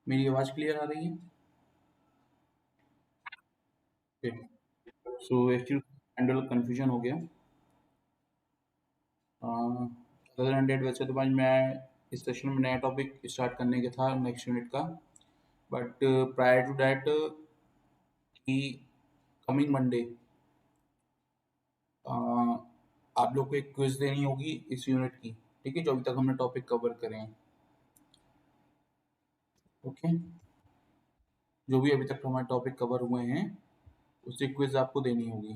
मेरी आवाज क्लियर आ रही है? सो एक्चुअली हैंडल कंफ्यूजन हो गया। अदर देन दैट वैसे तो भाई मैं इस सेशन में नया टॉपिक स्टार्ट करने का था नेक्स्ट यूनिट का, बट प्रायर टू दैट कि कमिंग मंडे आप लोग को एक क्विज देनी होगी इस यूनिट की। ठीक है, जो अभी तक हमने टॉपिक कवर करे हैं। ओके, जो भी अभी तक हमारे टॉपिक कवर हुए हैं उससे क्विज आपको देनी होगी।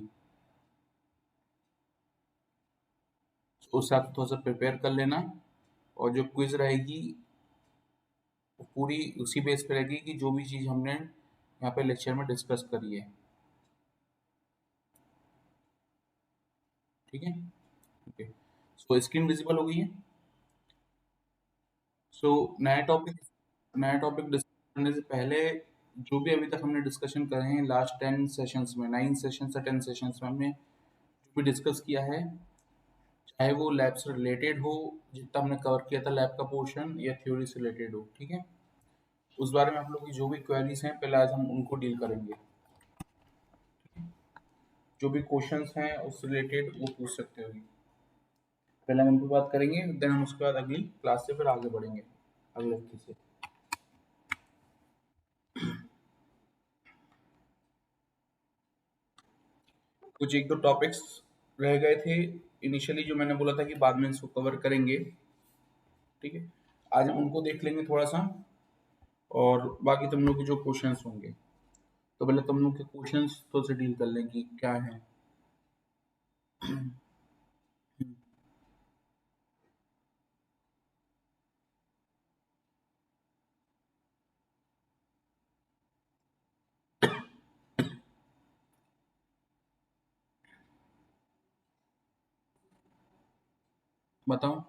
उस हिसाब से थोड़ा सा प्रिपेयर कर लेना, और जो क्विज रहेगी वो पूरी उसी बेस पे रहेगी कि जो भी चीज़ हमने यहाँ पे लेक्चर में डिस्कस करी है। ठीक है, ओके। सो स्क्रीन विजिबल हो गई है। सो नया टॉपिक डिस्कस करने से पहले जो भी अभी तक हमने डिस्कशन करे हैं लास्ट 10 सेशंस में, 9 सेशंस या 10 सेशंस में हमने जो भी डिस्कस किया है, चाहे वो लैब से रिलेटेड हो, जितना हमने कवर किया था लैब का पोर्शन, या थ्योरी से रिलेटेड हो। ठीक है, उस बारे में आप लोग की जो भी क्वेरीज हैं पहले आज हम उनको डील करेंगे। जो भी क्वेश्चंस हैं उससे रिलेटेड वो पूछ सकते हो। पहले हम उन पर बात करेंगे, देन हम उसके बाद अगली क्लास से फिर आगे बढ़ेंगे अगले हफ्ते से। कुछ एक दो टॉपिक्स रह गए थे इनिशियली, जो मैंने बोला था कि बाद में इसको कवर करेंगे। ठीक है, आज हम उनको देख लेंगे थोड़ा सा, और बाकी तुम लोग के जो क्वेश्चंस होंगे तो पहले तुम लोग के क्वेश्चंस तो से डील कर लें कि क्या है। बताओ।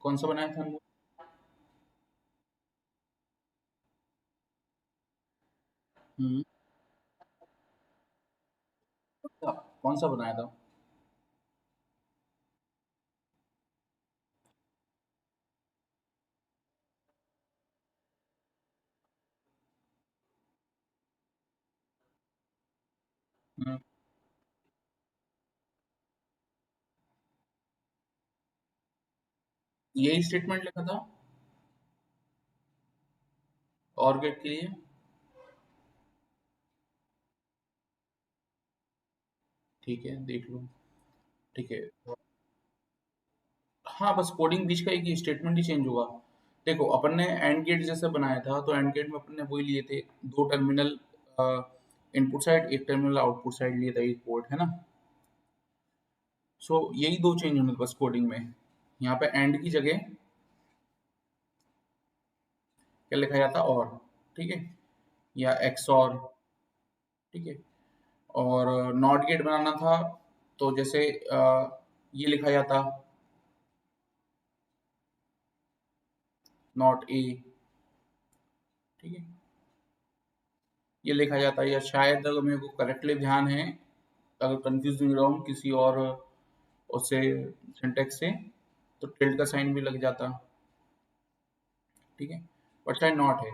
कौन सा बनाया था हमने? हम्म, कौन सा बनाया था? हम्म, यही स्टेटमेंट लिखा था और गेट के लिए। ठीक है, देख लो। ठीक है, हाँ बस कोडिंग बीच का एक ही स्टेटमेंट ही चेंज होगा। देखो अपन ने एंड गेट जैसे बनाया था, तो एंड गेट में अपन ने वही लिए थे, दो टर्मिनल इनपुट साइड, एक टर्मिनल आउटपुट साइड लिए था, एक पोर्ट है ना। सो यही दो चेंज होंगे बस कोडिंग में। यहाँ पे एंड की जगह क्या लिखा जाता और। ठीक है, या एक्स और। ठीक है, और नॉट गेट बनाना था तो जैसे ये लिखा जाता नॉट ए। ठीक है, ये लिखा जाता है, या शायद अगर मेरे को करेक्टली ध्यान है, अगर कंफ्यूज नहीं रहा हूँ किसी और उससे सिंटेक्स से, तो टिल्ड का साइन भी लग जाता। ठीक है, बट शायद नॉट है,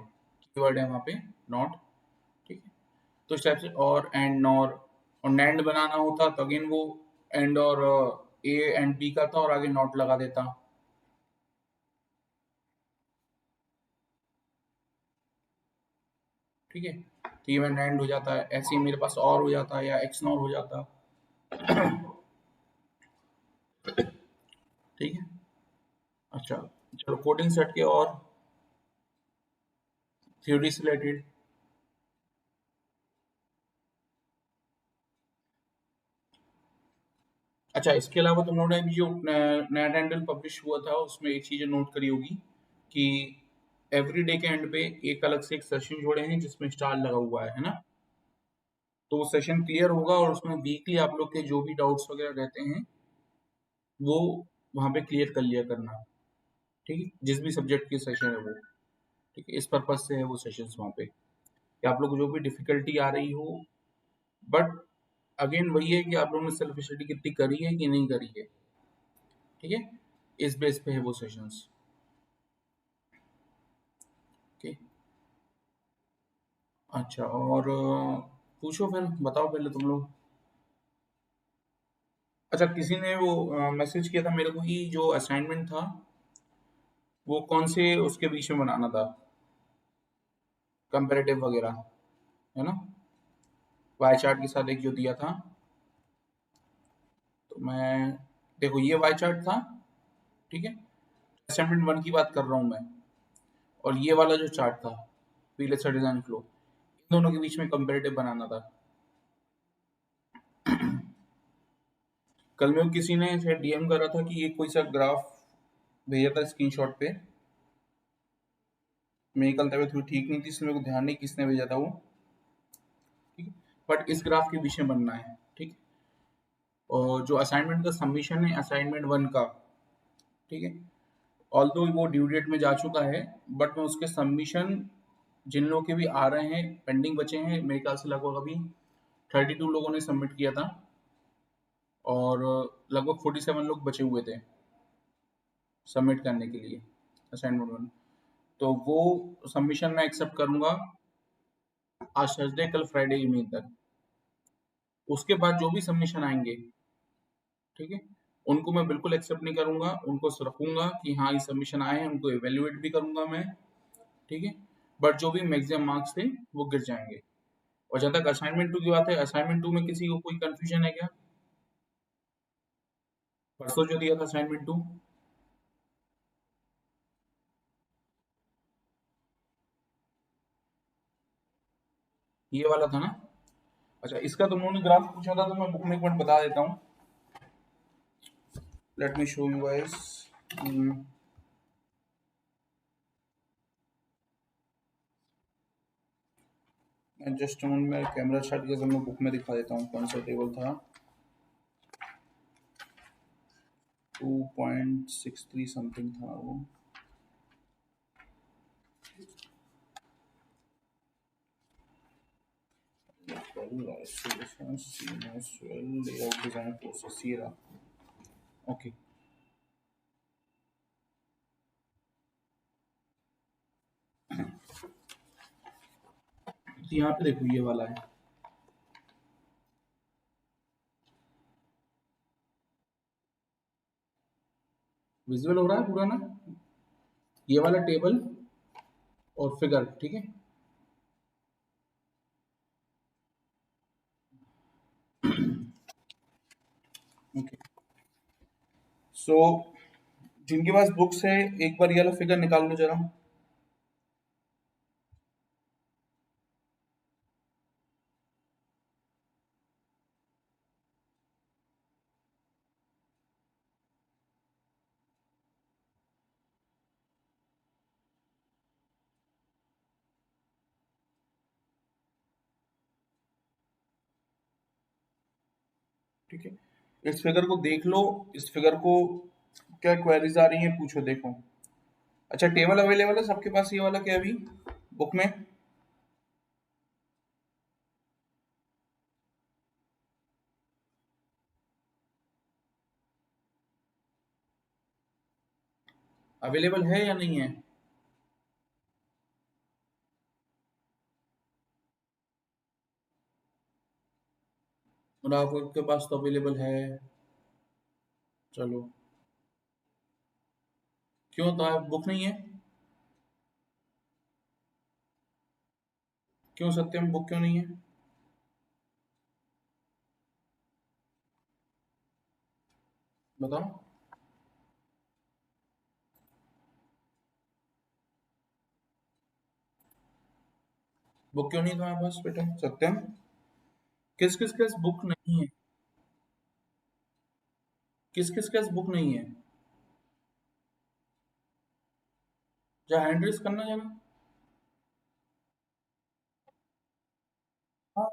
कीवर्ड है वहाँ पे नॉट। ठीक है, तो इस टाइप से और एंड नॉर, और नैंड बनाना होता तो अगेन वो एंड और ए एंड बी का था और आगे नॉट लगा देता। ठीक है, तो ये में नैंड हो जाता है, ऐसे ही मेरे पास और हो जाता है, या एक्स नॉर हो जाता। ठीक है, अच्छा, चलो कोडिंग सेट के और थ्योरी से रिलेटेड। अच्छा, इसके अलावा तुम लोगों ने भी जो नया कैंडल पब्लिश हुआ था उसमें एक चीज नोट करी होगी कि एवरी डे के एंड पे एक अलग से एक सेशन जोड़े हैं जिसमें स्टार लगा हुआ है ना। तो वो सेशन क्लियर होगा और उसमें वीकली आप लोग के जो भी डाउट्स वगैरह रहते हैं वो वहां पे क्लियर कर लिया करना। ठीक है, जिस भी सब्जेक्ट की सेशन है वो, ठीक है, इस पर्पज से है वो सेशंस वहाँ पे, कि आप लोग को जो भी डिफिकल्टी आ रही हो, बट अगेन वही है कि आप लोगों ने सेल्फ स्टडी कितनी करी है कि नहीं करी है, ठीक है, इस बेस पे है वो सेशंस। ओके, अच्छा, और पूछो फिर, बताओ पहले तुम लोग। अच्छा, किसी ने वो मैसेज किया था मेरे को कि जो असाइनमेंट था वो कौन से उसके बीच में बनाना था, कंपैरेटिव वगैरह, है ना, वाई चार्ट के साथ एक जो दिया था। तो मैं, देखो ये वाई चार्ट था, ठीक है, असाइनमेंट वन की बात कर रहा हूँ मैं, और ये वाला जो चार्ट था, पीले से डिजाइन फ्लो, इन दोनों के बीच में कंपैरेटिव बनाना था। कल में किसी ने शायद डीएम करा था कि ये कोई सा ग्राफ भेजा था स्क्रीनशॉट पे। मेरी कल तबीयत थोड़ी ठीक नहीं थी, इसलिए मेरे को ध्यान नहीं किसने भेजा था वो, ठीक है, बट इस ग्राफ के विषय बनना है, ठीक है, और जो असाइनमेंट का सबमिशन है असाइनमेंट वन का, ठीक है, ऑल्दो वो ड्यू डेट में जा चुका है, बट मैं उसके सबमिशन जिन लोगों के भी आ रहे हैं पेंडिंग बचे हैं, मेरे ख्याल से लगभग अभी 32 लोगों ने सबमिट किया था, और लगभग 47 लोग बचे हुए थे सबमिट करने के लिए असाइनमेंट वन। तो वो सबमिशन मैं एक्सेप्ट करूंगा आज थर्सडे, कल फ्राइडे इवनिंग तक। उसके बाद जो भी सबमिशन आएंगे, ठीक है, उनको मैं बिल्कुल एक्सेप्ट नहीं करूंगा, उनको रखूंगा कि हाँ ये सबमिशन आए हैं, उनको एवेल्युएट भी करूंगा मैं, ठीक है, बट जो भी मैक्सिमम मार्क्स थे वो गिर जाएंगे। और जहाँ तक असाइनमेंट टू की बात है, असाइनमेंट टू में किसी को कोई कंफ्यूजन है क्या? परसों जो दिया था असाइनमेंट टू, ये वाला था ना? अच्छा, इसका तुम लोगों ने ग्राफ पूछा था तो मैं बुक में एक मिनट बता देता हूँ। Let me show you guys. Just मैं कैमरा छट के मैं बुक में दिखा देता हूँ कौन सा टेबल था। 2.63 समथिंग था वो। लेआउट डिजाइन प्रोसेस ये रहा। ओके, तो यहाँ पे देखो ये वाला है, विजुअल हो रहा है पूरा ना, ये वाला टेबल और फिगर, ठीक है। ओके, सो जिनके पास बुक्स है एक बार ये वाला फिगर निकाल लो जरा। ठीक है, इस फिगर को देख लो, इस फिगर को क्या क्वेरीज आ रही हैं पूछो, देखो। अच्छा, टेबल अवेलेबल है सबके पास ये वाला क्या अभी बुक में? अवेलेबल है या नहीं है? और आपके पास तो अवेलेबल है, चलो। क्यों, तो आप बुक नहीं है? क्यों सत्यम, बुक क्यों नहीं है? बताओ, बुक क्यों नहीं तुम्हारे पास बेटा सत्यम? किस किस के पास बुक नहीं है? किस किस के पास बुक नहीं है? जा हैंड रेस करना जरा। हाँ,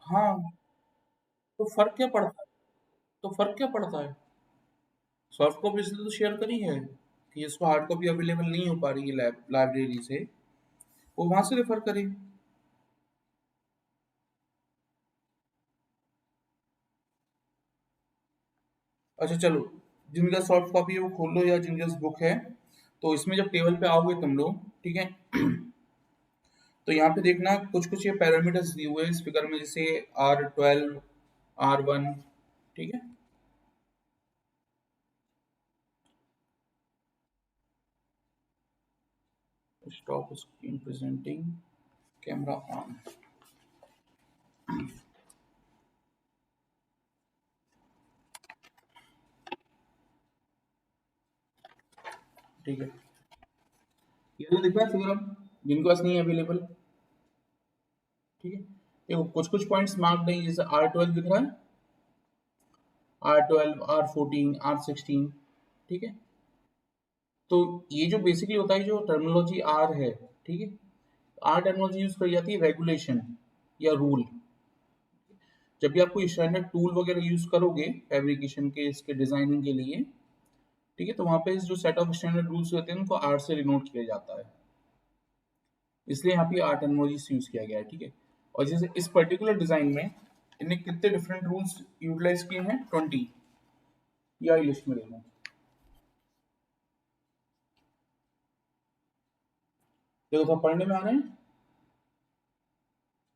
हाँ, तो फर्क क्या पड़ता है? तो फर्क क्या पड़ता है? सॉफ्ट कॉपी इसलिए तो शेयर करी है कि इसको हार्ड कॉपी अवेलेबल नहीं हो पा रही है लाइब्रेरी से, वो वहां से रेफर करे। अच्छा चलो, जिनका सॉफ्ट कॉपी है वो खोल लो, या जिनके पास बुक है। तो इसमें जब टेबल पे आओगे तुम लोग, ठीक है, तो यहाँ पे देखना कुछ कुछ ये पैरामीटर्स दिए हुए हैं इस फिगर में, जैसे R12, R1, ठीक है। Stop screen presenting, camera on. ठीक है, ये तो दिख रहा है फिगर अब, जिनके पास नहीं है अवेलेबल, ठीक है। देखो कुछ कुछ पॉइंट्स मार्क नहीं, जैसे R12 दिख रहा है, R12, R14, R16, ठीक है। तो ये जो बेसिकली होता है, जो टर्मिनोलॉजी आर है, ठीक है, आर टर्मिनोलॉजी यूज करी जाती है रेगुलेशन या रूल। जब भी आप कोई स्टैंडर्ड टूल वगैरह यूज करोगे फैब्रिकेशन के, इसके डिजाइनिंग के लिए, ठीक है, तो वहां पे जो सेट ऑफ स्टैंडर्ड रूल्स होते हैं उनको आर से डिनोट किया जाता है, इसलिए यहाँ पे आर टर्मिनोलॉजी यूज किया गया है, ठीक है। और जैसे इस पर्टिकुलर डिजाइन में इन्हें कितने डिफरेंट रूल्स यूटिलाइज किए हैं, 20, या लिस्ट में लेना। देखो तो पढ़ने में आ रहे हैं।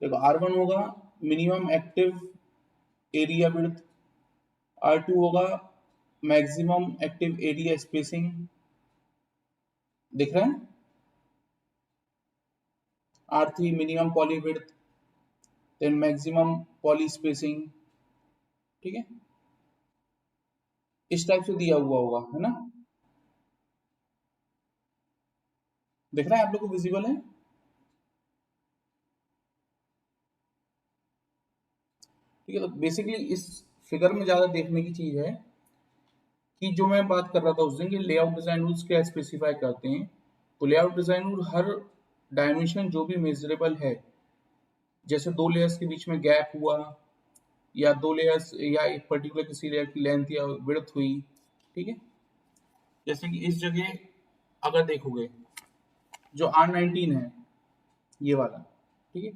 देखो R1 होगा minimum active area width, R2 होगा मैक्सिमम एक्टिव एरिया स्पेसिंग, दिख रहा है, R3 minimum poly width, then maximum poly spacing, ठीक है, इस टाइप से दिया हुआ होगा, है ना, दिख रहा है आप लोग को, विजिबल है। ठीक है, तो बेसिकली इस फिगर में ज्यादा देखने की चीज है कि जो मैं बात कर रहा था उस दिन, कि लेआउट डिजाइन रूल्स क्या स्पेसिफाई करते हैं। तो लेआउट डिजाइन रूल हर डायमेंशन जो भी मेजरेबल है, जैसे दो लेयर्स के बीच में गैप हुआ, या दो लेयर्स, या एक पर्टिकुलर किसी लेयर की लेंथ या विड्थ हुई, ठीक है। जैसे कि इस जगह अगर देखोगे, जो R19 है ये वाला, ठीक है,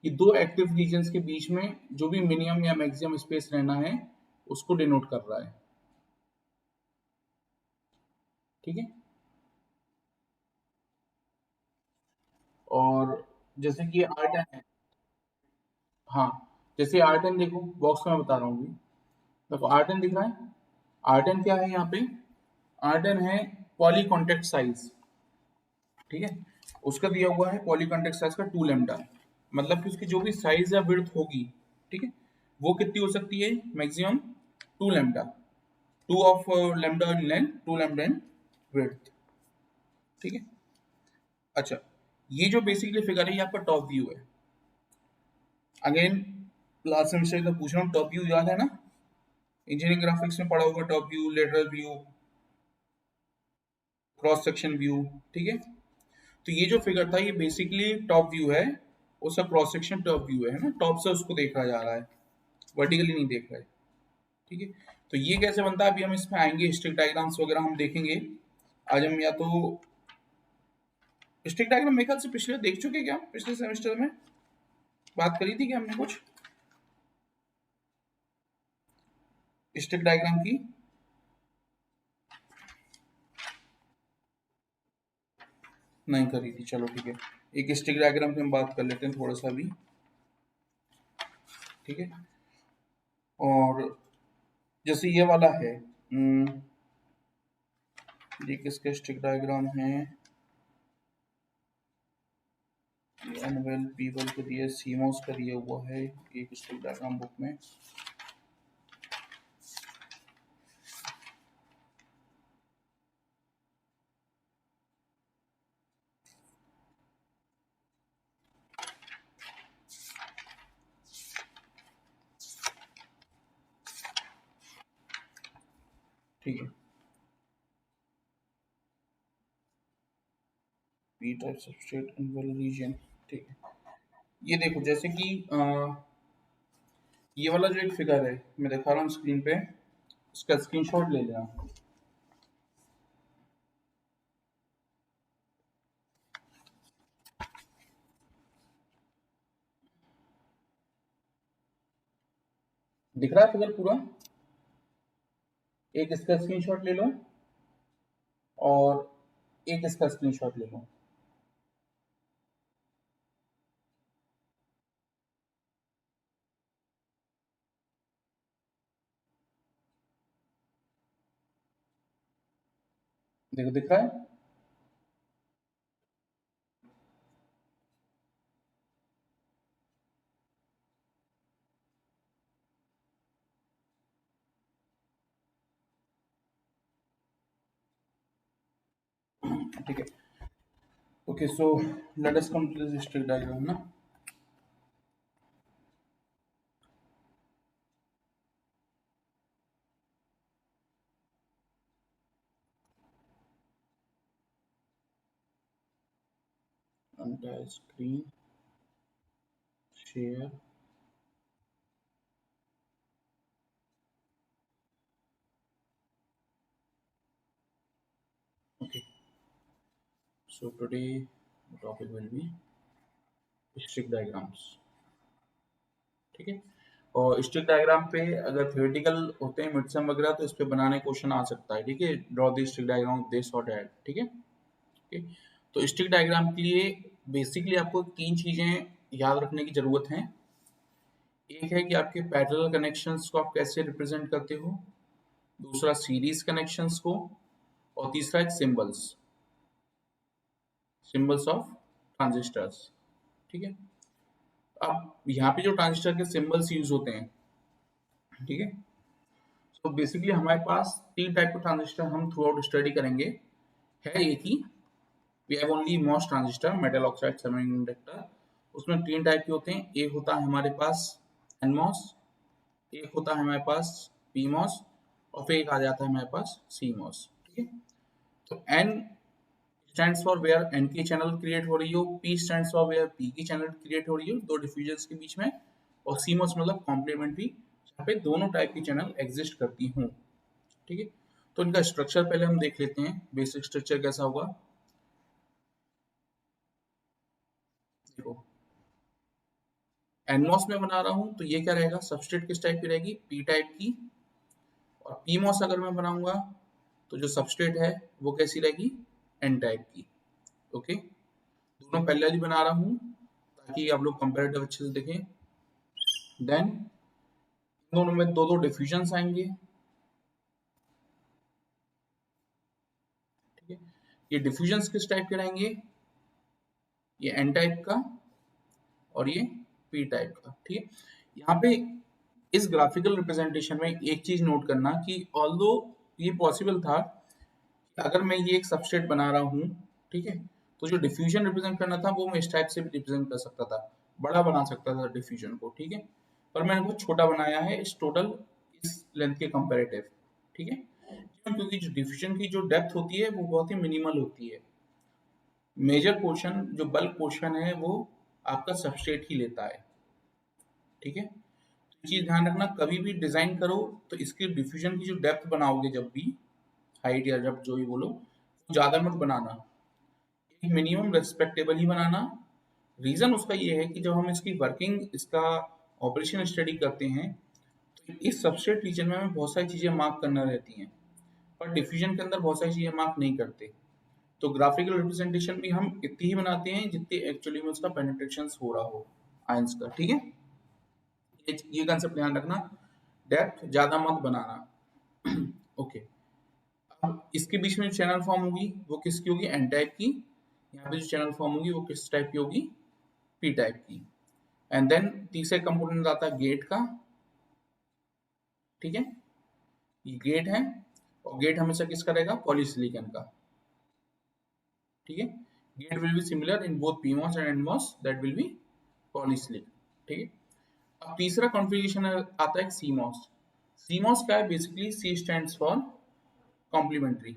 ये दो एक्टिव रीजन्स के बीच में जो भी मिनिमम या मैक्सिमम स्पेस रहना है उसको डिनोट कर रहा है, ठीक है। और जैसे कि R10 है, हाँ, जैसे R10 देखो बॉक्स में मैं बता रहा हूँ अभी। देखो R10 दिख रहा है, R10 क्या है यहाँ पे, R10 है पॉली कॉन्टेक्ट साइज, ठीक है। उसका दिया हुआ है पॉली कॉन्टेक्ट साइज का 2 लैम्डा, मतलब कि उसकी जो भी साइज या विड्थ होगी, ठीक है, वो कितनी हो सकती है, maximum 2 lambda, 2 of lambda in length, 2 lambda in width, ठीक है। अच्छा, ये जो बेसिकली फिगर है ये आपका टॉप व्यू है। अगेन लास्ट सेमेस्टर का पूछ रहा हूँ, टॉप व्यू याद है ना, इंजीनियरिंग ग्राफिक्स में पढ़ा होगा top view, lateral view, cross section view, ठीक है। तो ये जो फिगर था ये बेसिकली टॉप व्यू है, उसका क्रॉस सेक्शन टॉप व्यू है ना, टॉप से उसको देखा जा रहा है, वर्टिकली नहीं देख रहे, ठीक है। तो ये कैसे बनता है, अभी हम इसमें आएंगे, स्टिक डायग्राम्स वगैरह हम देखेंगे। आज हम या तो स्टिक डायग्राम मेरे ख्याल से पिछले देख चुके, क्या पिछले सेमेस्टर में बात करी थी क्या हमने कुछ स्टिक डायग्राम की, नहीं करी थी, चलो ठीक है। एक स्टिक डायग्राम की हम बात कर लेते हैं थोड़ा सा भी, ठीक है। और जैसे ये वाला है, ये किसका स्टिक डायग्राम है, एनवेल पीवल के दिए, सीमोस का दिया हुआ है एक स्टिक डायग्राम बुक में। ठीक है, पी टाइप सबस्ट्रेट एनवेल रीजन, ठीक है। ये देखो जैसे कि ये वाला जो एक फिगर है मैं दिखा रहा हूँ स्क्रीन पे, इसका स्क्रीनशॉट ले लेना, दिख रहा है फिगर पूरा? एक इसका स्क्रीनशॉट ले लो और एक इसका स्क्रीनशॉट ले लो। देखो दिख रहा है? ठीक है। Okay, so let us come to this stick diagram ना। entire screen share। okay, so today the topic will be stick diagrams. ठीक है। और स्टिक डायग्राम पे अगर थ्योरेटिकल होते हैं मिडसम वगैरह तो इस पे बनाने क्वेश्चन आ सकता है। ठीक है, draw the stick diagram of this और दैट। ठीक है। ओके, तो स्टिक डायग्राम के लिए बेसिकली आपको तीन चीजें याद रखने की जरूरत है। एक है कि आपके पैरेलल कनेक्शंस को आप कैसे रिप्रेजेंट करते हो, दूसरा सीरीज कनेक्शंस को, और तीसरा एक सिंबल्स, सिंबल्स ऑफ ट्रांजिस्टर्स। ठीक है। अब यहाँ पे जो ट्रांजिस्टर के सिंबल्स यूज होते हैं, ठीक है, तो बेसिकली हमारे पास तीन टाइप के ट्रांजिस्टर हम थ्रू आउट स्टडी करेंगे। है एक ही, we have only MOS transistor, metal oxide semiconductor. उसमें तीन टाइप के होते हैं। एक होता है हमारे पास एनमॉस, एक होता है हमारे पास पीमॉस, और फिर एक आ जाता है हमारे पास सीमॉस। ठीक है। तो N stands for where N की चैनल क्रिएट हो रही हो, P stands for where P की चैनल क्रिएट हो रही हो दो डिफ्यूजन्स के बीच में, और सीमॉस मतलब कॉम्प्लीमेंट्री, जहाँ पे दोनों टाइप की चैनल एग्जिस्ट करती हूँ। ठीक है। तो इनका स्ट्रक्चर पहले हम देख लेते हैं, बेसिक स्ट्रक्चर कैसा होगा। देखो, एनमॉस में बना रहा हूँ तो ये क्या रहेगा, सबस्ट्रेट किस टाइप की रहेगी, पी टाइप की। और पीमॉस अगर मैं बनाऊंगा तो जो सबस्ट्रेट है वो कैसी रहेगी, एन टाइप की। ओके, दोनों पैरेलली बना रहा हूँ ताकि आप लोग कंपैरेटिव अच्छे से देखें। देन दोनों में दो दो डिफ्यूजन्स आएंगे। ठीक है, ये डिफ्यूजन्स किस टाइप के रहेंगे, ये एन टाइप का और ये पी टाइप का। ठीक है। यहाँ पे इस ग्राफिकल रिप्रेजेंटेशन में एक चीज नोट करना कि ऑल्दो ये पॉसिबल था कि अगर मैं ये एक सबस्ट्रेट बना रहा हूँ, ठीक है, तो जो डिफ्यूजन रिप्रेजेंट करना था वो मैं इस टाइप से भी रिप्रेजेंट कर सकता था, बड़ा बना सकता था डिफ्यूजन को। ठीक है, पर मैंने वो छोटा बनाया है इस टोटल इस लेंथ के कंपैरेटिव। ठीक है, क्यों? क्योंकि जो डिफ्यूजन की जो डेप्थ होती है वो बहुत ही मिनिमल होती है। मेजर पोर्शन जो बल्क पोर्शन है वो आपका सबस्ट्रेट ही लेता है। ठीक है, चीज ध्यान रखना, कभी भी डिजाइन करो तो इसकी डिफ्यूजन की जो डेप्थ बनाओगे, जब भी हाइट या जब जो भी बोलो, ज्यादा मत बनाना, एक मिनिमम रेस्पेक्टेबल ही बनाना। रीजन उसका ये है कि जब हम इसकी वर्किंग, इसका ऑपरेशन स्टडी करते हैं तो इस सबस्ट्रेट रीजन में हमें बहुत सारी चीजें मार्क करना रहती हैं, पर डिफ्यूजन के अंदर बहुत सारी चीजें मार्क नहीं करते। तो ग्राफिकल रिप्रेजेंटेशन भी हम इतनी ही बनाते हैं जितनी एक्चुअली में उसका पेनिट्रेशन हो रहा हो आयंस का। ठीक है, ये कंसेप्ट ध्यान रखना, डेप्थ ज्यादा मत बनाना। ओके, अब इसके बीच में जो चैनल फॉर्म होगी वो किसकी होगी, एन टाइप की। यहाँ पे जो चैनल फॉर्म होगी वो किस टाइप की होगी, पी टाइप की। एंड देन तीसरे कंपोनेंट आता है गेट का। ठीक है, ये गेट है, और गेट हमेशा किसका रहेगा, पॉलीसिलिकॉन का। ठीक है, gate will be similar in both PMOS and NMOS, that will be polysilicon. ठीक है, अब तीसरा कॉन्फ़िगरेशन आता है सीमॉस। सीमॉस क्या है, basically C stands for complementary.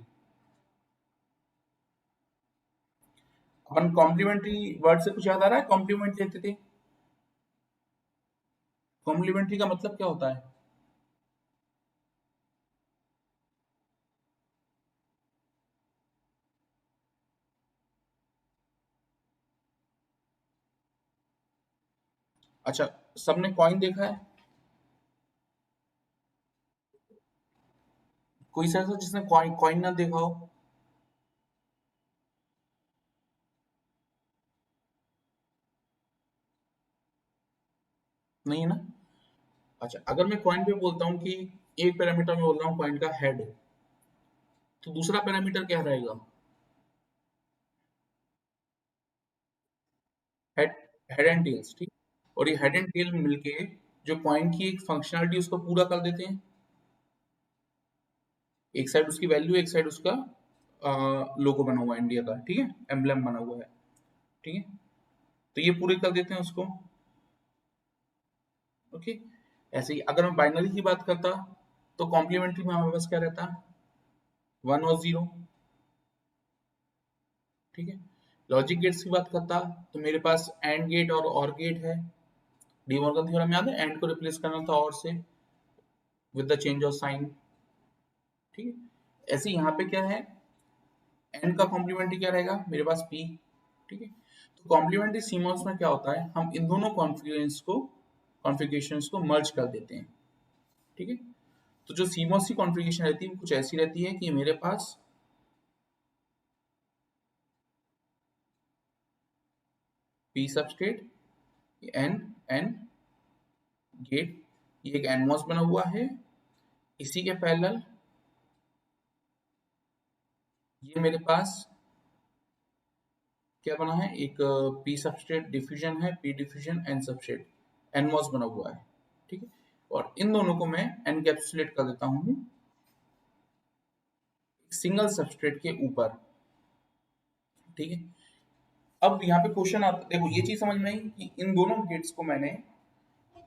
अपन कॉम्प्लीमेंट्री वर्ड से कुछ याद आ रहा है, कॉम्प्लीमेंट लेते थे, कॉम्प्लीमेंट्री का मतलब क्या होता है। अच्छा, सबने कॉइन देखा है, कोई सा ऐसा जिसने कॉइन कॉइन ना देखा हो? नहीं है ना? अच्छा, अगर मैं कॉइन पे बोलता हूँ कि एक पैरामीटर में बोल रहा हूँ कॉइन का हेड, तो दूसरा पैरामीटर क्या रहेगा? हेड, हेड एंड टेल्स, ठीक। और ये हेड एंड टेल मिलके जो कॉइन की एक फंक्शनलिटी उसको पूरा कर देते हैं। एक साइड उसकी वैल्यू, एक साइड उसका लोगो बना हुआ है इंडिया का, ठीक है, एम्बलम बना हुआ है, ठीक है। तो ये पूरे कर देते हैं उसको। ओके। ऐसे ही अगर मैं बाइनरी की बात करता, तो कॉम्प्लीमेंट्री में हमारे पास क्या रहता? वन और जीरो, ठीक है। लॉजिक गेट्स की बात करता, तो मेरे पास एंड गेट और गेट है। डी मॉर्गन थ्योरम याद है, एंड को रिप्लेस करना था और से, with the change of sine, ठीक है। ऐसे यहाँ पे क्या है, एंड का कॉम्प्लीमेंट्री क्या रहेगा मेरे पास? पी, ठीक है। तो कॉम्प्लीमेंट्री सीमॉस में क्या होता है, हम इन दोनों कॉन्फ़िगरेशंस को मर्ज कर देते हैं, ठीक है। तो जो सीमॉस की कॉन्फ़िगरेशन रहती है वो कुछ ऐसी रहती है कि मेरे पास P substrate, N, N gate, ये एक एनमॉस बना हुआ है, इसी के पैरेलल ये मेरे पास क्या बना है, एक पी सबस्ट्रेट डिफ्यूजन है, P diffusion N substrate, NMOS बना हुआ है, ठीक है। और इन दोनों को मैं एनकैप्सुलेट कर देता हूँ सिंगल सबस्ट्रेट के ऊपर, ठीक है। अब यहाँ पे क्वेश्चन आता, देखो ये चीज समझ में आई कि इन दोनों गेट्स को मैंने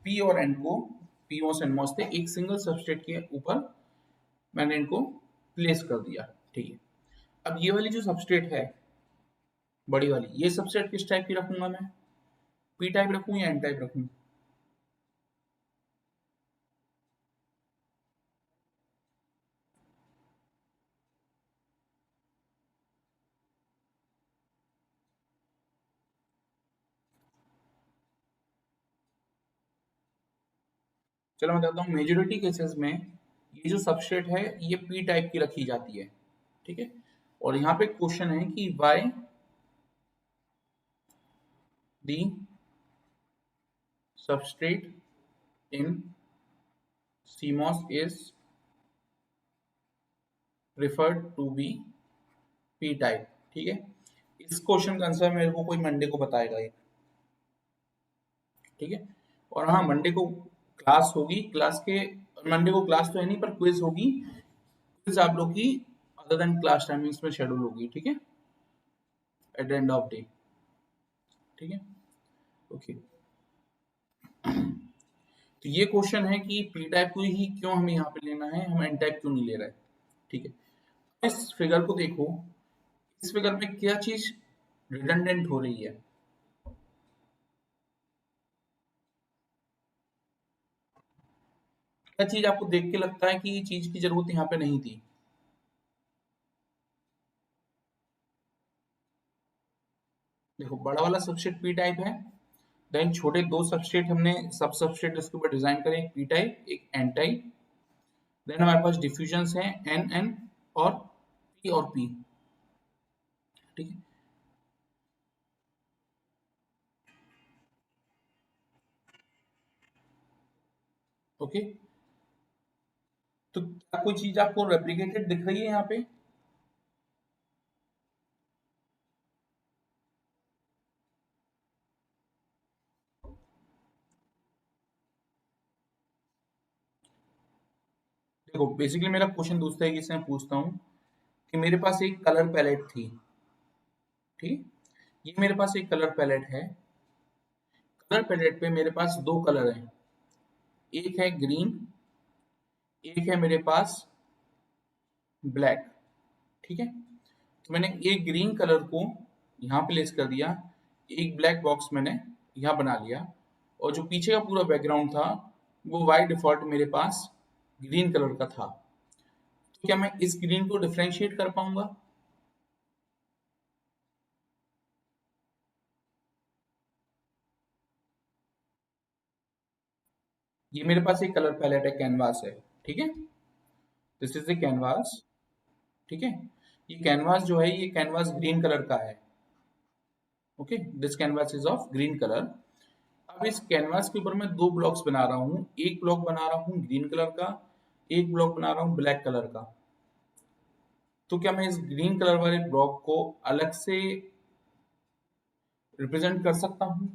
पी और एन को, पी मॉस एन मॉस थे, एक सिंगल सबस्ट्रेट के ऊपर मैंने इनको प्लेस कर दिया, ठीक है। अब ये वाली जो सबस्ट्रेट है बड़ी वाली, ये सबस्ट्रेट किस टाइप की रखूंगा मैं? पी टाइप रखूं या एन टाइप रखूं? चलो मैं कहता हूँ मेजोरिटी केसेस में ये जो सबस्ट्रेट है ये पी टाइप की रखी जाती है, ठीक है। और यहाँ पे क्वेश्चन है कि why the substrate in CMOS is referred to be P type, ठीक है। इस क्वेश्चन का आंसर मेरे को कोई मंडे को बताएगा ये, ठीक है। और हाँ, मंडे को क्लास होगी, क्लास के, मंडे को क्लास तो है नहीं पर क्विज होगी, क्विज आप लोग की अदर देन क्लास टाइमिंग्स में शेड्यूल होगी, ठीक है, at the end of day, ठीक है। ओके। तो ये क्वेश्चन है कि पी टाइप को ही क्यों हमें यहाँ पे लेना है, हम एन टाइप क्यों नहीं ले रहे, ठीक है। इस फिगर को देखो, इस फिगर में क्या चीज रिडंडेंट हो रही है? क्या चीज आपको देख के लगता है कि ये चीज की जरूरत यहाँ पे नहीं थी? देखो बड़ा वाला सबस्ट्रेट पी टाइप है, देन छोटे दो सबस्ट्रेट हमने सब सबस्ट्रेट इसके ऊपर डिजाइन करे, एक पी टाइप एक एन टाइप, देन हमारे पास डिफ्यूजन्स हैं एन एन और पी, ठीक है। ओके। तो क्या कोई चीज आपको रेप्लिकेटेड दिख रही है यहाँ पे? देखो बेसिकली मेरा क्वेश्चन दूसरे तरीके से मैं पूछता हूँ कि मेरे पास एक कलर पैलेट थी, ठीक, ये मेरे पास एक कलर पैलेट है, कलर पैलेट पे मेरे पास दो कलर हैं, एक है ग्रीन, एक है मेरे पास ब्लैक, ठीक है। तो मैंने एक ग्रीन कलर को यहाँ प्लेस कर दिया, एक ब्लैक बॉक्स मैंने यहाँ बना लिया, और जो पीछे का पूरा बैकग्राउंड था वो बाय डिफॉल्ट मेरे पास ग्रीन कलर का था। तो क्या मैं इस ग्रीन को डिफरेंशिएट कर पाऊंगा? ये मेरे पास एक कलर पैलेट है, कैनवास है, ठीक है। दिस इज द कैनवास, ठीक है। ये कैनवास जो है, ये कैनवास ग्रीन कलर का है। Okay, this canvas is of green colour. अब इस कैनवास के ऊपर मैं दो ब्लॉक्स बना रहा हूँ। एक ब्लॉक बना रहा हूँ ग्रीन कलर का, एक ब्लॉक बना रहा हूँ ब्लैक कलर का। तो क्या मैं इस ग्रीन कलर वाले ब्लॉक को अलग से रिप्रेजेंट कर सकता हूँ?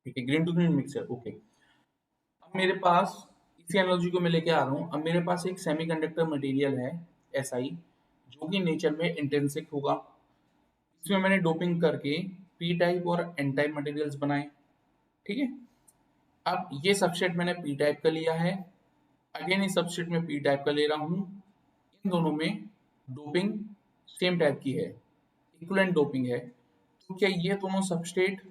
ठीक है, green to green mixer, okay. अब मेरे पास, इसी एनालॉजी को मैं लेके आ रहा हूँ, अब मेरे पास एक सेमीकंडक्टर मटेरियल है, SI, जो कि नेचर में इंट्रिंसिक होगा। इसमें मैंने डोपिंग करके पी टाइप और एन टाइप मटेरियल्स बनाए, ठीक है। अब ये सबसेट मैंने पी टाइप का लिया है, अगेन इस सबसेट में पी टाइप का ले रहा हूँ। इन दोनों में डोपिंग सेम टाइप की है, इक्विवेलेंट डोपिंग है। तो क्या ये दोनों सबस्ट्रेट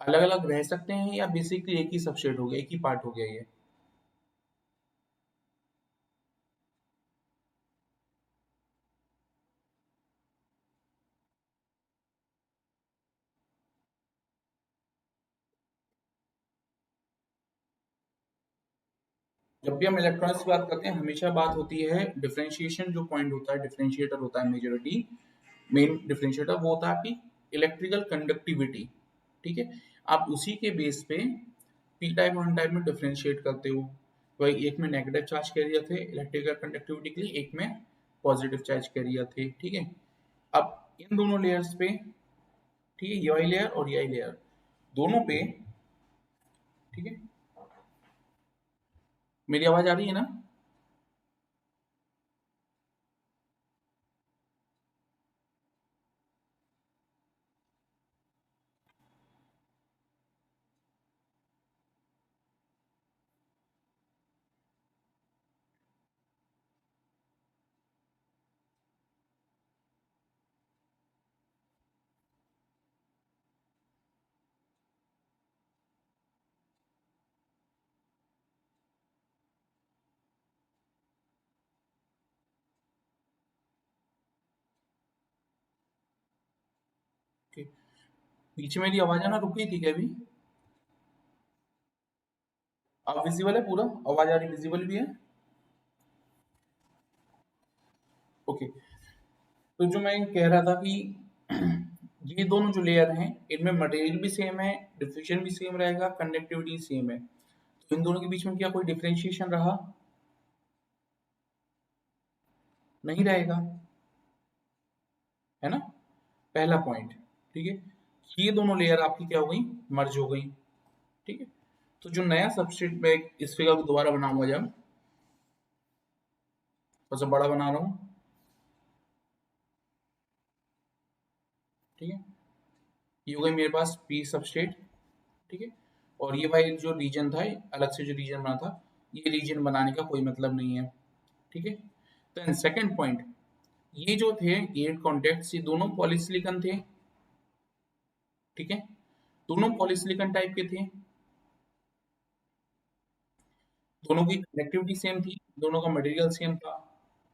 अलग अलग रह सकते हैं, या बेसिकली एक ही सबस्ट्रेट हो गया, एक ही पार्ट हो गया ये? जब भी हम इलेक्ट्रॉनिक्स की बात करते हैं, हमेशा बात होती है डिफरेंशिएशन, जो पॉइंट होता है, डिफरेंशिएटर होता है मेजॉरिटी, मेन डिफरेंशिएटर वो होता है आपकी इलेक्ट्रिकल कंडक्टिविटी, ठीक है। आप उसी के बेस पे पी टाइप और एन टाइप में डिफरेंशिएट करते हो। वही एक में नेगेटिव चार्ज कैरियर थे इलेक्ट्रिकल कंडक्टिविटी के लिए, एक में पॉजिटिव चार्ज कैरियर थे, ठीक है। अब इन दोनों लेयर्स पे, ठीक है, ये वाली लेयर और ये वाली लेयर, दोनों पे, ठीक है। मेरी आवाज आ रही है ना? Okay. बीच में मेरी आवाज आना रुक गई थी क्या अभी? अब विजिबल है पूरा, आवाज आ रही, विजिबल भी है? ओके। तो जो मैं कह रहा था कि ये दोनों जो लेयर हैं, इनमें मटेरियल भी सेम है, डिफ्यूजन भी सेम रहेगा, कंडक्टिविटी सेम है। तो इन दोनों के बीच में क्या कोई डिफरेंशिएशन रहा? नहीं रहेगा, है ना, पहला पॉइंट, ठीक है। ये दोनों लेयर आपकी क्या हो गई, मर्ज हो गई, ठीक है। तो जो नया सबस्ट्रेट मैं इस फिगर को दोबारा बनाऊंगा, जब थोड़ा सा बड़ा बना रहा हूँ, ठीक है। ये हो गई मेरे पास पी सबस्ट्रेट, ठीक है। और ये भाई जो रीजन था, अलग से जो रीजन बना था, ये रीजन बनाने का कोई मतलब नहीं है, ठीक है। देन सेकंड पॉइंट, ये जो थे गेट कॉन्टेक्ट्स, ये दोनों पॉलीसिलिकॉन थे, ठीक है। दोनों पॉलीसिलिकॉन टाइप के थे, दोनों की कनेक्टिविटी सेम थी, दोनों का मटेरियल सेम था।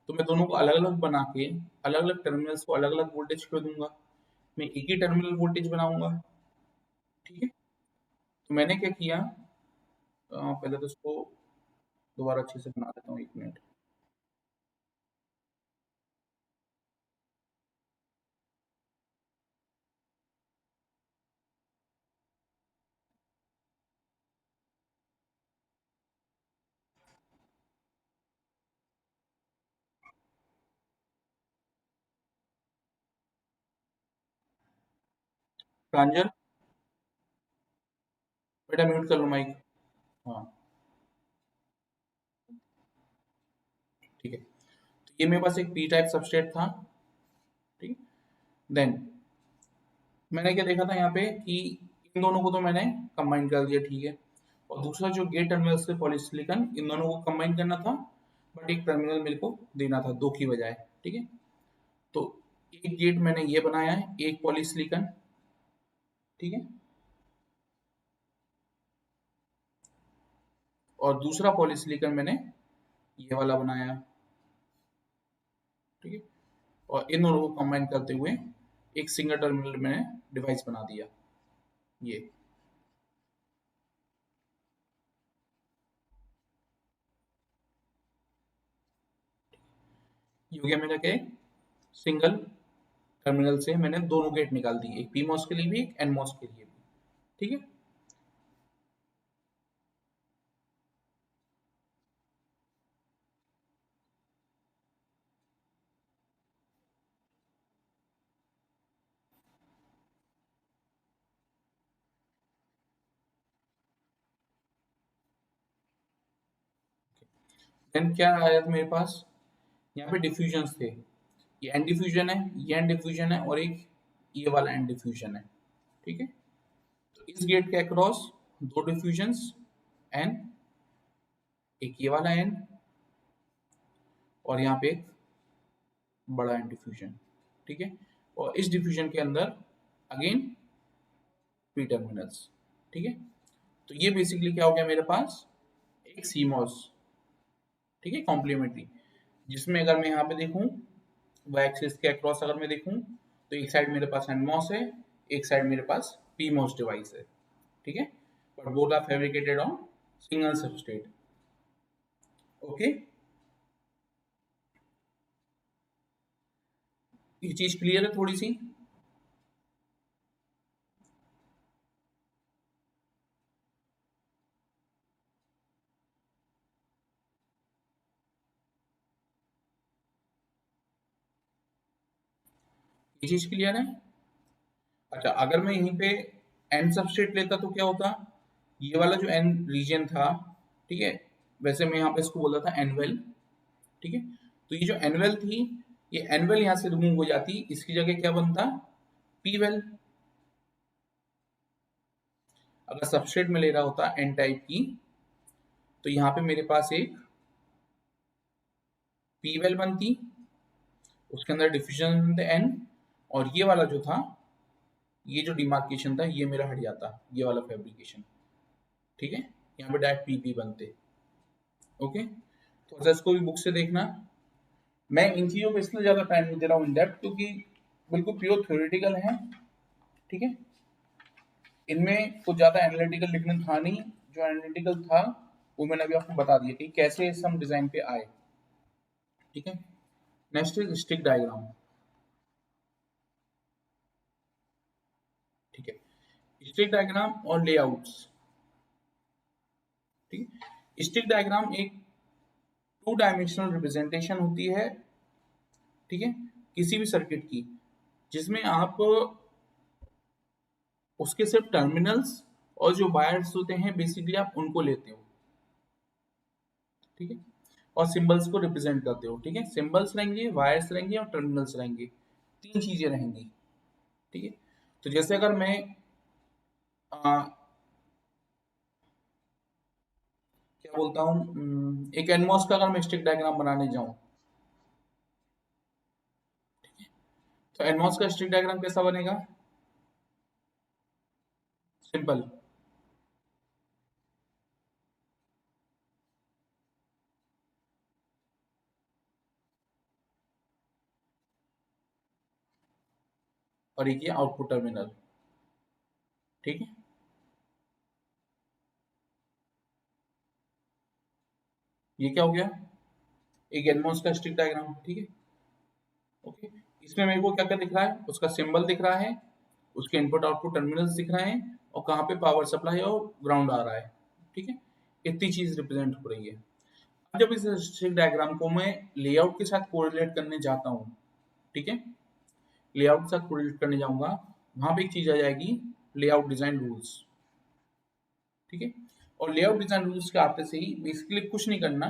तो मैं दोनों को अलग अलग बना के अलग अलग टर्मिनल्स को अलग अलग वोल्टेज पे दूंगा, मैं एक ही टर्मिनल वोल्टेज बनाऊंगा, ठीक है। तो मैंने क्या किया, पहले तो इसको दोबारा अच्छे से बना देता हूँ, एक मिनट। प्रांजल, बेटा म्यूट कर लो माइक। हाँ, ठीक है। तो ये मेरे पास एक पी टाइप सबस्ट्रेट था, ठीक है। देन मैंने क्या देखा था यहाँ पे कि इन दोनों को तो मैंने कंबाइन कर दिया, ठीक है। और दूसरा जो गेट टर्मिनल से पॉलीसिलिकॉन, इन दोनों को कंबाइन करना था, बट एक टर्मिनल मेरे को देना था दो की बजाय, ठीक है। तो एक गेट मैंने ये बनाया है, एक पॉलीसिलिकॉन, ठीक है। और दूसरा पॉलीसिलिकॉन मैंने ये वाला बनाया, ठीक है। और इन दोनों को कंबाइन करते हुए एक सिंगल टर्मिनल मैंने डिवाइस बना दिया। ये हो गया मेरा क्या, सिंगल टर्मिनल से मैंने दोनों गेट निकाल दिए, एक पीमॉस के लिए भी एक एनमॉस के लिए भी। ठीक है, देन क्या आया था मेरे पास, यहाँ पे डिफ्यूजन्स थे, ये एन डिफ्यूजन है, ये एन डिफ्यूजन है, और एक ये वाला एन डिफ्यूजन है। ठीक है, तो इस गेट के अक्रॉस दो डिफ्यूजन्स एन, एक ये वाला एन, और यहाँ पे एक बड़ा एन डिफ्यूजन। ठीक है, और इस डिफ्यूजन के अंदर अगेन पी टर्मिनल्स। ठीक है, तो ये बेसिकली क्या हो गया मेरे पास, एक सीमॉस। ठीक है, कॉम्प्लीमेंट्री, जिसमें अगर मैं यहाँ पे देखूं, वाई एक्सिस के अक्रॉस अगर मैं देखूं, तो एक साइड मेरे पास एनमॉस है, एक साइड मेरे पास पीमॉस डिवाइस है। ठीक है, but both are fabricated on single substrate. Okay, ये चीज क्लियर है थोड़ी सी? ये चीज क्लियर है? अच्छा, अगर मैं यहीं पे एन सबस्ट्रेट लेता तो क्या होता, ये वाला जो एन रीजन था, ठीक है, वैसे मैं यहाँ पे इसको बोला था एनवेल। ठीक है, तो ये जो एनवेल थी, ये एनवेल यहाँ से रिमूव हो जाती, इसकी जगह क्या बनता, पी वेल। अगर सबस्ट्रेट में ले रहा होता एन टाइप की, तो यहाँ पे मेरे पास एक पी वेल बनती, उसके अंदर डिफ्यूजन बनते एन, और ये वाला जो था, ये जो डिमार्केशन था, ये मेरा हट जाता, ये वाला फैब्रिकेशन। ठीक है, यहाँ पे डायरेक्ट पीपी बनते। ओके, तो अच्छा इसको भी बुक से देखना। मैं इन चीजों पे इसलिए ज्यादा टाइम नहीं दे रहा हूँ इन डेप्थ, क्योंकि बिल्कुल प्योर थ्योरेटिकल है। ठीक है, इनमें कुछ ज्यादा एनालिटिकल लिखना था नहीं, जो एनालिटिकल था वो मैंने अभी आपको बता दिया कि कैसे इस हम डिजाइन पे आए। ठीक है, नेक्स्ट इज स्टिक डायग्राम। ठीक है, स्टिक डायग्राम और लेआउट्स। ठीक है, स्टिक डायग्राम एक टू डायमेंशनल रिप्रेजेंटेशन होती है, ठीक है, किसी भी सर्किट की, जिसमें आप उसके सिर्फ टर्मिनल्स और जो वायर्स होते हैं बेसिकली आप उनको लेते हो। ठीक है, और सिंबल्स को रिप्रेजेंट करते हो। ठीक है, सिंबल्स रहेंगे, वायर्स रहेंगे और टर्मिनल्स रहेंगे, तीन चीजें रहेंगी। ठीक है, तो जैसे अगर मैं आ, क्या बोलता हूँ, एक एनमॉस का अगर मैं स्टिक डायग्राम बनाने जाऊं, तो एनमॉस का स्टिक डायग्राम कैसा बनेगा, सिंपल। और एक ये आउटपुट टर्मिनल। ठीक है, ये क्या हो गया, एक एनमॉस का स्टिक डायग्राम। ठीक है, ओके, इसमें मेरे को क्या क्या दिख रहा है, उसका सिंबल दिख रहा है, उसके इनपुट आउटपुट टर्मिनल्स दिख रहे हैं, और कहाँ पे पावर सप्लाई और ग्राउंड आ रहा है। ठीक है, इतनी चीज रिप्रेजेंट हो रही है। अब जब इस स्टिक डायग्राम को मैं लेआउट के साथ कोरिलेट करने जाता हूँ, ठीक है, लेआउट के साथ कोरिलेट करने जाऊंगा, वहां पे एक चीज आ जाएगी, लेआउट डिजाइन रूल्स। ठीक है, और लेआउट डिजाइन रूल्स के आते से ही बेसिकली कुछ नहीं करना,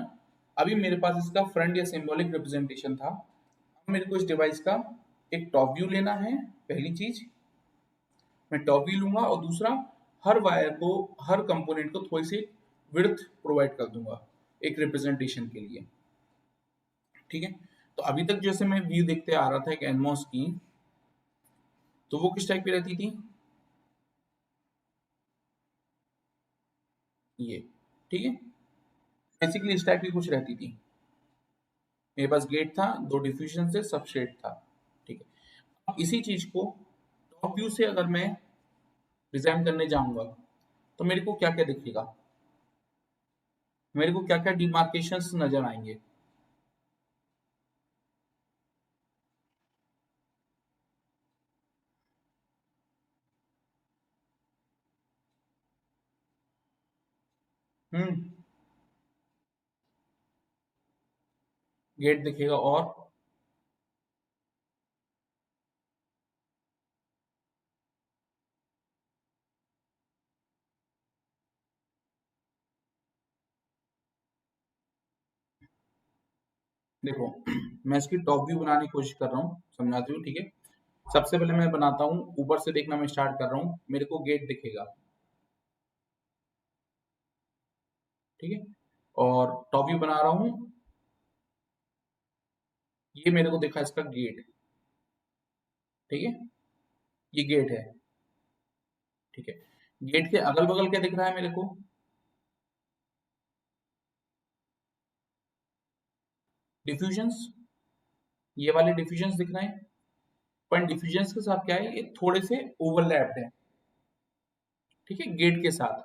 अभी मेरे पास इसका फ्रंट या सिंबॉलिक रिप्रेजेंटेशन था, अब मेरे को इस डिवाइस का एक टॉप व्यू लेना है। पहली चीज, मैं टॉप व्यू लूंगा, और दूसरा, हर वायर को, हर कंपोनेंट को थोड़ी सी विड्थ प्रोवाइड कर दूंगा एक रिप्रेजेंटेशन के लिए। ठीक है, तो अभी तक जैसे मैं व्यू देखते आ रहा था एक एनमॉस की, तो वो किस टाइप की रहती थी, ये। ठीक है, बेसिकली इस टाइप की कुछ रहती थी, मेरे पास गेट था, दो डिफ्यूजन से सबस्ट्रेट था। ठीक है, अब इसी चीज को टॉप व्यू से अगर मैं डिजाइन करने जाऊंगा तो मेरे को क्या क्या दिखेगा, मेरे को क्या क्या डिमार्केशंस नजर आएंगे। हम्म। गेट दिखेगा और देखो मैं इसकी टॉप व्यू बनाने की कोशिश कर रहा हूँ, समझाती हूँ, ठीक है। सबसे पहले मैं बनाता हूँ, ऊपर से देखना मैं स्टार्ट कर रहा हूँ, मेरे को गेट दिखेगा, ठीक है। और टॉप व्यू बना रहा हूँ, ये मेरे को दिखा इसका गेट, ठीक है, ये गेट है, ठीक है। गेट के अगल बगल क्या दिख रहा है मेरे को, डिफ्यूजन्स, ये वाले डिफ्यूजन्स दिख रहे हैं। पर डिफ्यूजन्स के साथ क्या है, ये थोड़े से ओवरलैप्ड है, ठीक है, गेट के साथ,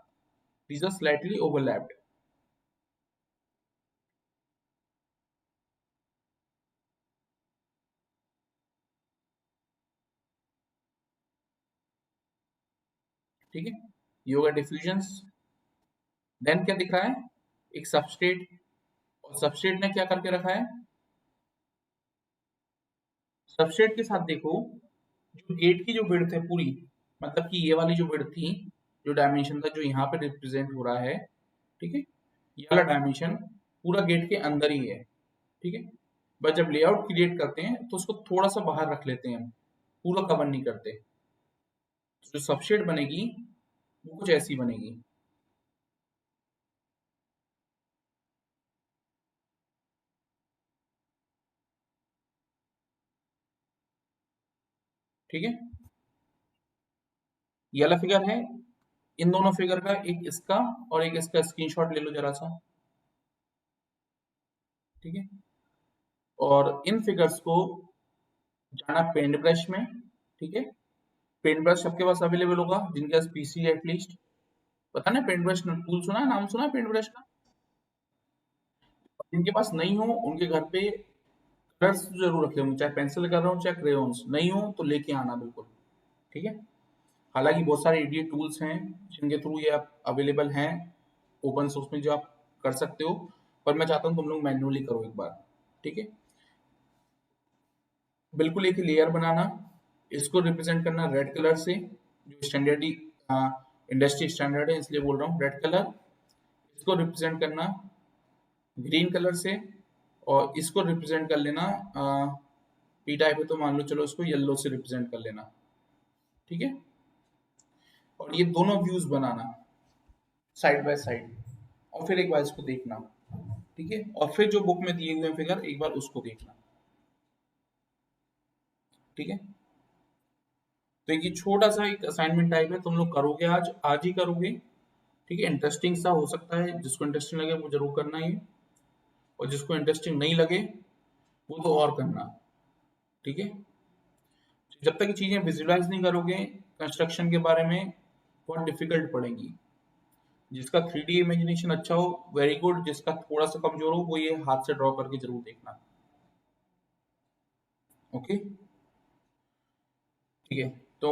दीज आर स्लाइटली ओवरलैप्ड, ठीक है। ये होगा डिफ्यूजन्स। देन क्या दिख रहा है, एक सबस्ट्रेट, और सबस्ट्रेट ने क्या करके रखा है, सबस्ट्रेट के साथ देखो, जो गेट की जो विड्थ है पूरी, मतलब कि ये वाली जो विड्थ थी, जो डायमेंशन था जो यहाँ पे रिप्रेजेंट हो रहा है, ठीक है, ये वाला डायमेंशन पूरा गेट के अंदर ही है, ठीक है। बस जब लेआउट क्रिएट करते हैं तो उसको थोड़ा सा बाहर रख लेते हैं हम, पूरा कवर नहीं करते। जो सबशेड बनेगी वो कुछ ऐसी बनेगी, ठीक है। ये वाला फिगर है, इन दोनों फिगर का एक इसका और एक इसका स्क्रीनशॉट ले लो जरा सा, ठीक है। और इन फिगर्स को जाना पेंट ब्रश में, ठीक है। पेंट ब्रश सबके पास अवेलेबल होगा, जिनके पास पीसी है एटलीस्ट, पता ना पेंट ब्रश टूल सुना है, नाम सुना है पेंट ब्रश का। जिनके पास नहीं हो उनके घर पे कलर्स जरूर रखे होंगे, चाहे पेंसिल कर रहा हूँ चाहे क्रेयॉन्स, नहीं हो तो लेके आना बिल्कुल, ठीक है। हालांकि बहुत सारे ईडीए टूल्स हैं जिनके थ्रू ये आप अवेलेबल हैं ओपन सोर्स में, जो आप कर सकते हो, पर मैं चाहता हूँ तुम लोग मैन्युअली करो एक बार, ठीक है। बिल्कुल एक लेयर बनाना, इसको रिप्रेजेंट करना रेड कलर से, जो स्टैंडर्ड इंडस्ट्री स्टैंडर्ड है इसलिए बोल रहा हूँ रेड कलर। इसको रिप्रेजेंट करना ग्रीन कलर से, और इसको रिप्रेजेंट कर लेना पी टाइप है तो मान लो चलो इसको येलो से रिप्रेजेंट कर लेना, ठीक है। और ये दोनों views banana side by side, और फिर एक बार इसको देखना, ठीक है। और फिर जो बुक में दिए हुए फिगर एक बार उसको देखना, ठीक है। तो एक ये छोटा सा एक असाइनमेंट टाइप है, तुम लोग करोगे आज, आज ही करोगे, ठीक है। इंटरेस्टिंग सा हो सकता है, जिसको इंटरेस्टिंग लगे वो जरूर करना है, और जिसको इंटरेस्टिंग नहीं लगे वो तो और करना, ठीक है। जब तक ये चीजें विजुलाइज नहीं करोगे कंस्ट्रक्शन के बारे में, बहुत डिफिकल्ट पड़ेगी। जिसका 3D इमेजिनेशन अच्छा हो वेरी गुड, जिसका थोड़ा सा कमजोर हो वो ये हाथ से ड्रॉ करके जरूर देखना, ओके, ठीक है। तो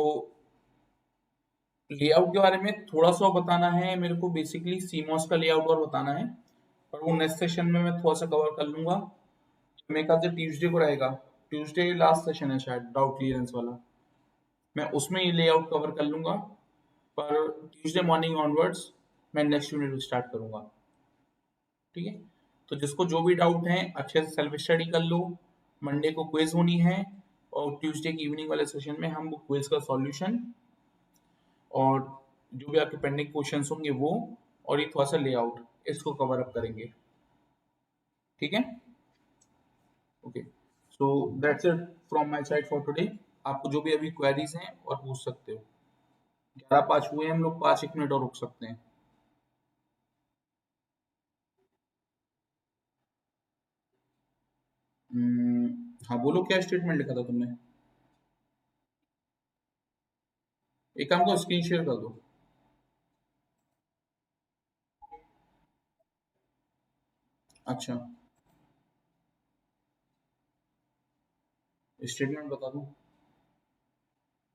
लेआउट के बारे में थोड़ा सा बताना है मेरे को, बेसिकली सीमॉस का लेआउट और बताना है, पर वो नेक्स्ट सेशन में मैं थोड़ा सा कवर कर लूंगा। मेरे ख्याल से ट्यूसडे को रहेगा, ट्यूसडे लास्ट सेशन है शायद डाउट क्लियरेंस वाला, मैं उसमें ये लेआउट कवर कर लूंगा। पर ट्यूसडे मॉर्निंग ऑनवर्ड्स मैं नेक्स्ट यूनिट स्टार्ट करूंगा, ठीक है। तो जिसको जो भी डाउट है अच्छे से सेल्फ स्टडी कर लो, मंडे को क्विज होनी है, और ट्यूसडे की इवनिंग वाले सेशन में हम क्विज का सॉल्यूशन और जो भी आपके पेंडिंग क्वेश्चंस होंगे वो, और ये थोड़ा सा लेआउट इसको कवर अप करेंगे, ठीक है। Okay, so that's it from my side for today. आपको जो भी अभी क्वेरीज हैं और पूछ सकते हो। 11:05 हुए हैं, हम लोग 5 1 मिनट और रुक सकते हैं। हाँ बोलो, क्या स्टेटमेंट लिखा था तुमने। एक काम करो, स्क्रीन शेयर कर दो। अच्छा, स्टेटमेंट बता दूं?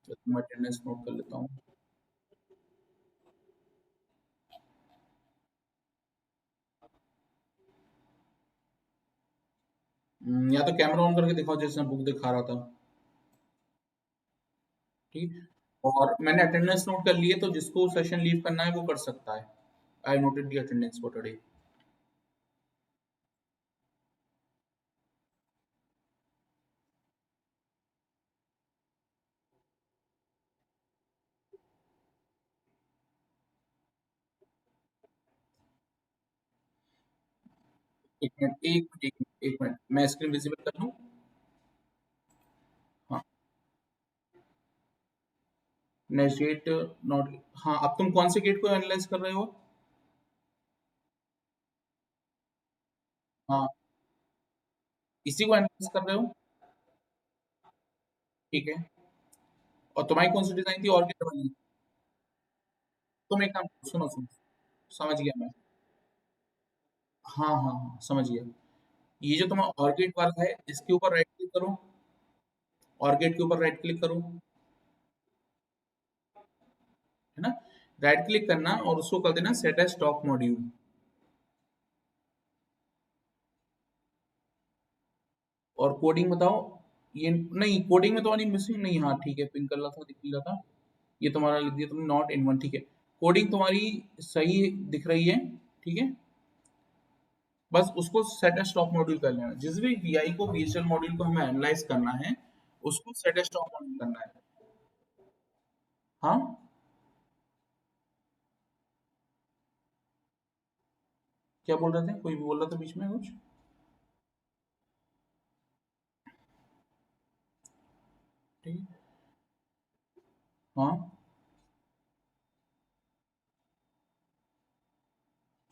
तो मैं अटेंडेंस नोट कर लेता हूँ। या तो कैमरा ऑन करके दिखाओ जैसे मैं बुक दिखा रहा था। ठीक है। और मैंने अटेंडेंस नोट कर लिए, तो जिसको सेशन लीव करना है वो कर सकता है। आई noted the attendance for today. एक मिनट, एक मिनट, मैं स्क्रीन विजिबल कर लूँ? हाँ, नेक्स्ट गेट नॉट। हाँ, अब तुम कौन से गेट को एनालाइज कर रहे हो? हाँ, इसी को एनालाइज कर रहे हो। ठीक है। और तुम्हारी कौन सी डिजाइन थी, ऑर्किड वाली? तुम एक काम करो, सुनो सुनो, समझ गया मैं। हाँ हाँ हाँ, समझ गया। ये जो तुम्हारा ऑर्किड वाला है, इसके ऊपर राइट क्लिक करो। ऑर्किड के ऊपर राइट क्लिक करो, है ना? राइट क्लिक करना और उसको कर देना सेट एज टॉप मॉड्यूल। और कोडिंग बताओ। ये नहीं, कोडिंग में तुम्हारी मिसिंग नहीं। हाँ ठीक है, पिंक कलर था, दिख रहा था। ये तुम्हारा लिख दिया तुमने, नॉट इन वन। ठीक है, कोडिंग तुम्हारी सही दिख रही है। ठीक है, बस उसको सेट एज टॉप मॉड्यूल कर लेना। जिस भी वीआई को, वीएचएल मॉड्यूल को हमें एनालाइज करना है, उसको सेट एज टॉप मॉड्यूल करना है। हाँ, क्या बोल रहे थे? कोई बोल रहा था बीच में कुछ? ठीक है। हाँ,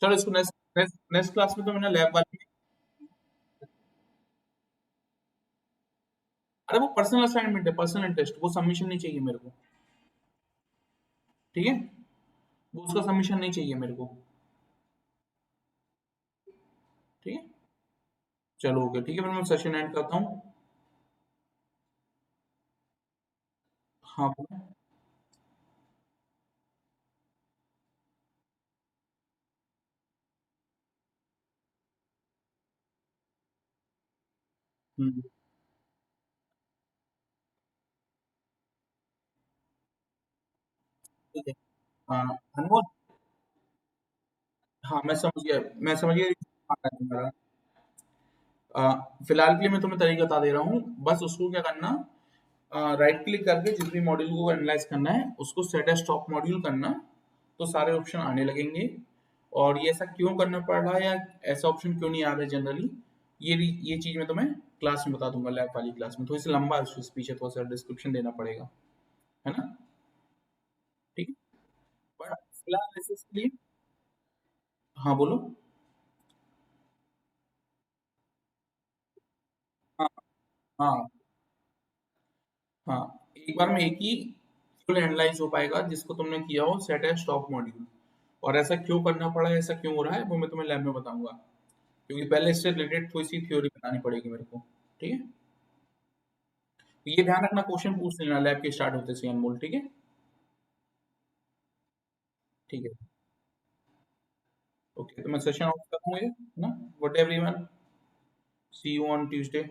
चलो इसको नेक्स्ट नेक्स्ट नेक्स्ट क्लास में तो मैंने लैब वाली। अरे वो पर्सनल असाइनमेंट है, पर्सनल इंटरेस्ट, वो सबमिशन नहीं चाहिए मेरे को। ठीक है, वो उसका सबमिशन नहीं चाहिए मेरे को। ठीक है, चलो ओके, ठीक है, फिर मैं सेशन एंड करता हूँ। हाँ बोलो। हम्म, ठीक है। हाँ, अनमोल। हाँ, मैं समझ गया, मैं समझ गया। हाँ, तुम्हारा फिलहाल के लिए मैं तुम्हें तरीका बता दे रहा हूँ। बस उसको क्या करना, राइट क्लिक करके जिस भी मॉड्यूल को एनालाइज करना है उसको सेट एज टॉप मॉड्यूल करना, तो सारे ऑप्शन आने लगेंगे। और ये ऐसा क्यों करना पड़ रहा है, या ऐसा ऑप्शन क्यों नहीं आ रहा है जनरली, ये चीज मैं तुम्हें क्लास में बता दूंगा, लैब वाली क्लास में। थोड़ी सी लंबा स्पीच है, थोड़ा सा डिस्क्रिप्शन देना पड़ेगा, है ना? ठीक है, बट फिलहाल इसके लिए। हाँ बोलो। हाँ हाँ हाँ, एक बार में एक ही फुल एनालाइज हो पाएगा जिसको तुमने किया हो सेट एज टॉप मॉड्यूल। और ऐसा क्यों करना पड़ा है, ऐसा क्यों हो रहा है, वो मैं तुम्हें लैब में बताऊंगा। क्योंकि पहले इससे रिलेटेड थोड़ी सी थ्योरी बनानी पड़ेगी मेरे को। ठीक है, तो ये ध्यान रखना, क्वेश्चन पूछ लेना लैब के स्टार्ट होते से अनमोल। ठीक है। ठीक है, ओके, तो मैं सेशन ऑफ करूंगा ये, ना? What everyone, see you on Tuesday.